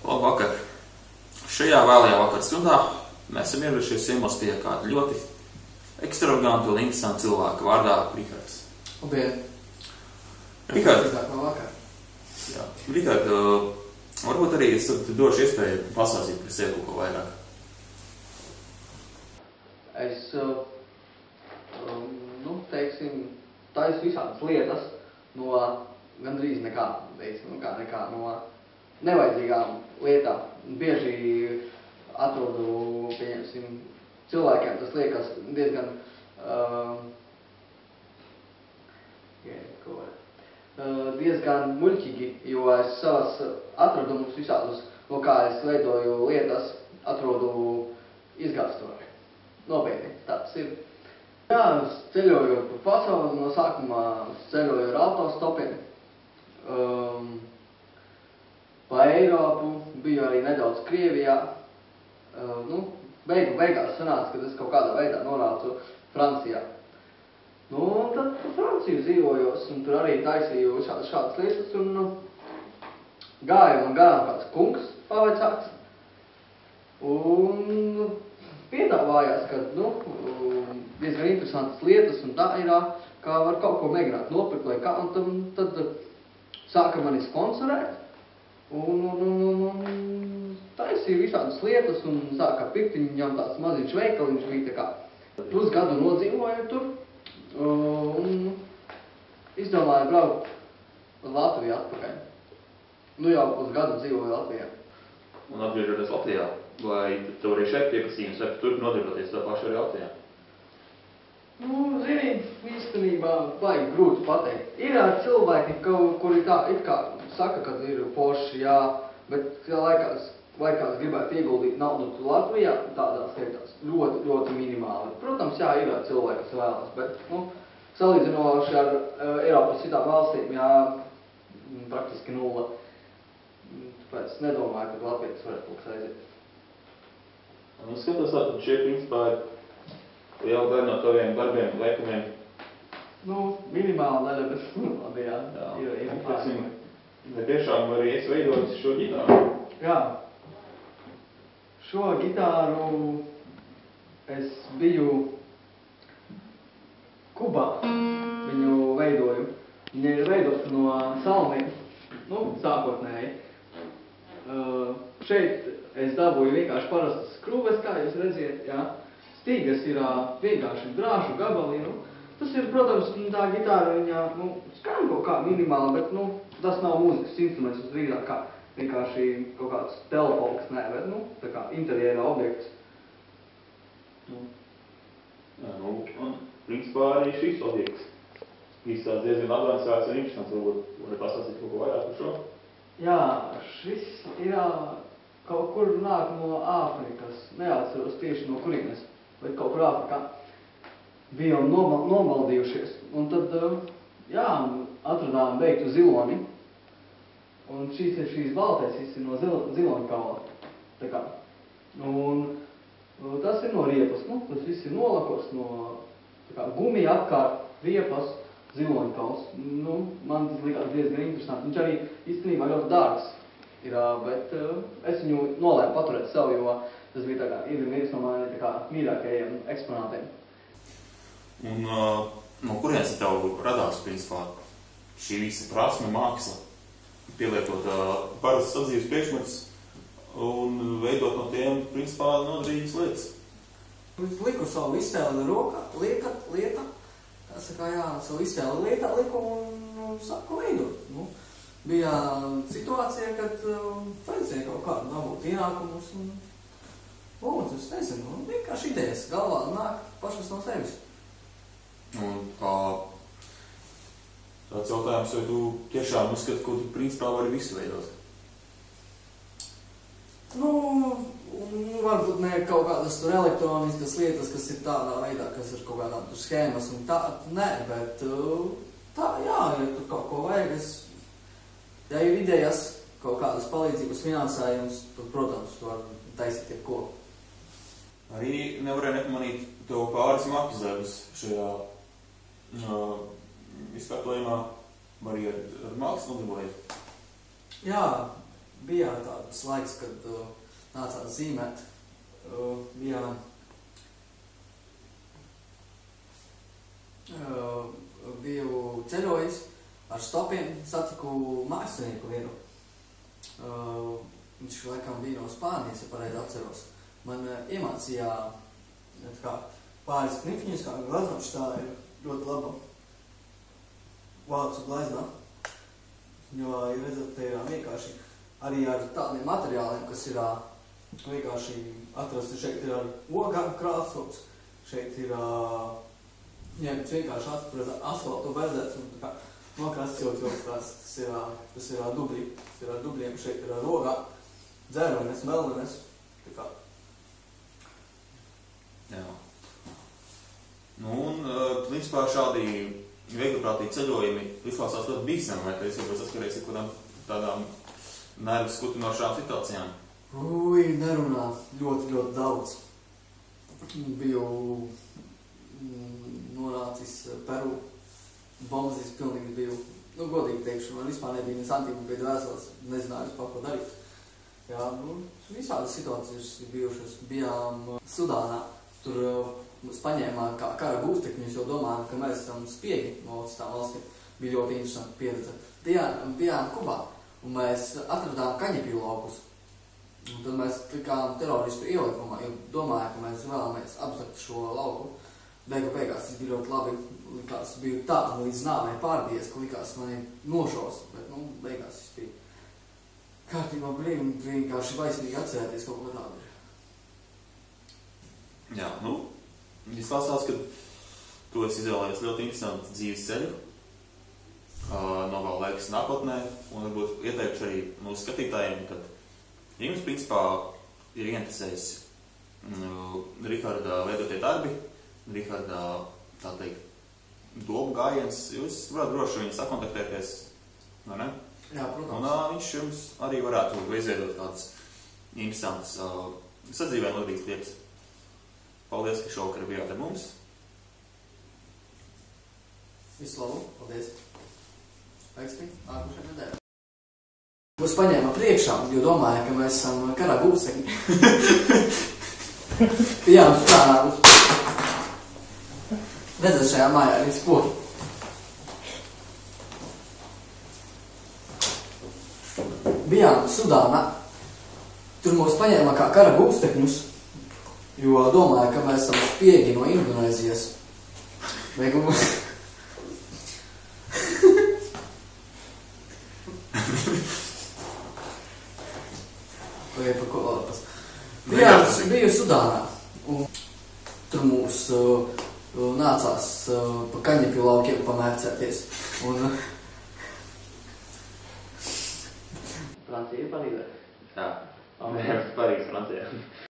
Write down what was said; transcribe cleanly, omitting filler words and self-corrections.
Labvakar! Šajā vēlajā vakar stundā mēs esam ieradušies ciemos pie kāda ļoti ekstravagantu un interesantu cilvēku vārdā Rihards. Labdien! Rihard, Labvakar! jā, Rihard, varbūt arī es došu iespēju pastāstīt par sevi kaut ko vairāk. Es, teiksim, taisu visādas lietas no gandrīz nekā no nevajadzīgām lietām. Bieži atrodu, pieņemsim, cilvēkiem tas liekas diezgan diezgan muļķīgi, jo es savas atradumus visādus, no kā es veidoju lietas, atrodu izgāsturē. Nopietni, tāds ir. Jā, es ceļoju pa pasauli, no sākumā ceļoju ar autostopiem, pa Eiropu, biju arī nedaudz Krievijā. Beigās sanāca, kad es kaut kādā veidā nonācu Francijā. Un tad pa Franciju dzīvojos, un tur arī taisīju šādas lietas, un gāja man garām kāds kungs pavecāks, un piedāvājās, ka, diezgan interesantas lietas, un tā ir, kā var kaut ko mēģināt nopirkt, vai kā, un tad sāka mani sponsorēt, un taisīja visādas lietas, un sāka pirkt, viņam tāds maziņš veikaliņš bija tā kā. Pusgadu nodzīvoju tur, un izdomāju braukt uz Latviju atpakaļ. Jau pusgadu dzīvoju Latvijā. Un atgriežoties Latvijā, vai tev arī šeit pieprasījums, vai tu turpi nodarbināties tā paša arī Latvijā? Zini, īstenībā vajag grūti pateikt. Ir cilvēki, kuri tā it kā saka, ka ir forši, jā, bet laikās gribētu ieguldīt naudu Latvijā, tādās lietās ļoti, ļoti minimāli. Protams, jā, ir cilvēki, kas vēlas, bet, salīdzinoši ar Eiropas citām valstīm, jā, praktiski nulle. Tāpēc es nedomāju, ka Latvijas varētu kaut kas aiziet. Skatās, tad šie principā ir liela daļa no taviem darbiem, liekumiem. Minimāla daļa, bet labi, jā. Vai tiešām arī esi veidojis šo ģitāru? Jā. Šo ģitāru es biju Kubā. Viņu veidoju. Viņa ir veidota no salmiem, sākotnēji. Šeit es dabūju vienkārši parastas skrūves, kā jūs redziet, jā. Stīgas ir vienkārši drāšu gabali, Tas ir, protams, tā ģitāra, viņa, skan kaut kā minimāli, bet, tas nav mūzikas instruments, tas drīzāk kā vienkārši kaut kāds telefons, bet, tā kā interjera objekts. Un, principā, arī šis objekts izstāsts diezgan avansēts un interesants, varbūt pastāstīt kaut ko vairāk par šo? Jā, šis ir kaut kur nāk no Āfrikas, neatceros tieši no kurienes, bet kaut kur Āfrikā. Bijām nomaldījušies, un tad, atradām beigtu ziloni, un šīs baltais ir no ziloni kaula, tā kā. Un tas ir no riepas, tas viss ir nolakos no, tā kā, gumija apkārt, riepas, ziloni kauls. Man tas likās diezgan interesanti, viņš arī īstenībā ļoti dārgs ir, bet es viņu nolēmu paturēt sev, jo tas bija tā kā, viens no mani tā kā mīļākajiem eksponātiem. Un no kurienes tev radās, principā, šī visa prasme, māksla, pielietot parastas sadzīves priekšmetus un veidot no tiem, principā, noderīgas lietas? Es liku savu iztēli lieta, kā saka, savu iztēli lietā liku un sāku veidot. Bija situācija, kad vajadzēja kaut kādu dabūt ienākumus un es nezinu, vienkārši idejas galvā nāk pašas no sevis. Un tāds jautājums, vai tu tiešām uzskati, ko tu principā vari visu veidot? Varbūt ne kaut kādas tur elektroniskas lietas, kas ir tādā veidā, kas ir kaut kādām tur schēmas un tā, nē, bet tā, jā, ja tur kaut ko vajag, ja ir idejas, kaut kādas palīdzības finansējums, tad, protams, tu var taisīt jebko. Arī nevarēja nepamanīt tev pāris makas darbus šajā izkārtojumā, arī ar mākslu nodarbojies? Jā, bija tāds laiks, kad nācās zīmēt. Biju ceļojis ar stopiem, satiku mākslinieku vienu. Viņš laikam bija no Spānijas, ja pareizi atceros. Man iemācīja pāris knipiņus, kā glaznošs, tā ir ļoti laba vācu glazna. Jo, ja redzat, te ir vienkārši arī ar tādiem materiāliem, kas ir vienkārši atrasti. Šeit ir ar ogām krāsots, šeit ir ņemts vienkārši asfaltu berzēts un tā kā nokrascots, tas ir ar dubļi, tas ir ar dubļiem, šeit ir ar ogām, dzērvenes, melvenes, tā kā. Jā. Nu, un, principā, šādi viegliprātīgi ceļojumi izklausās ļoti bīstami, vai es varbūt saskaries ar kādām tādām nervus skutinošām situācijām? Nerunā ļoti, ļoti daudz. Biju nonācis Peru, bombazīs pilnīgi biju, godīgi teikšu, man vispār nebija ne santīmu pēc vēseles, nezināju par ko darīt. Jā, visādas situācijas bijušas. Bijām Sudānā, tur mums paņēmā kā kara gūstekņus, jo domājam, ka mēs esam spiegi no citām valstīm. Bija ļoti interesanti pieredze. Bijām Kubā, un mēs atradām kaņepju laukus. Un tad mēs likām teroristu ielikumā, jo domājām, ka mēs vēlamies apzakt šo lauku. Beigās tas bija ļoti labi, likās, biju tā līdz nāvei pārbies, ka likās mani nošaus, bet, beigās tas bija kārtībā brīvi, vienkārši vaisnīgi atcerēties kaut ko tādu. Jā, izklāstās, ka tu esi izvēlējies ļoti interesantu dzīves ceļu, novēl laikas nākotnē, un varbūt ieteikšu arī mūsu skatītājiem, ka ja jums, principā, ir ieinteresējis Riharda veidotie darbi, Riharda, tā teikt, domu gājiens, jūs varat droši viņu sakontaktēties, vai ne? Jā, protams. Un viņš jums arī varētu izveidot kādas interesantas sadzīvē noderīgas lietas. Paldies, ka šovakar bijāt ar mums. Visu labu, paldies. Veiksmi, nākošajā nedēļā. Mūs paņēma priekšā, jo domāja, ka mēs esam karā gūstekņi. Bijām Sudānā. Redzat, šajā mājā ir spoki. Bijām Sudānā. Tur mūs paņēma kā kara gūstekņus, jo domāja, ka mēs esam spiegi no Indonēzijas. Biju Sudānā, un tur mūs nācās pa kaņepju laukiem pamērcēties. Francija ir Parīzē? Jā, Parīzē, Francijā.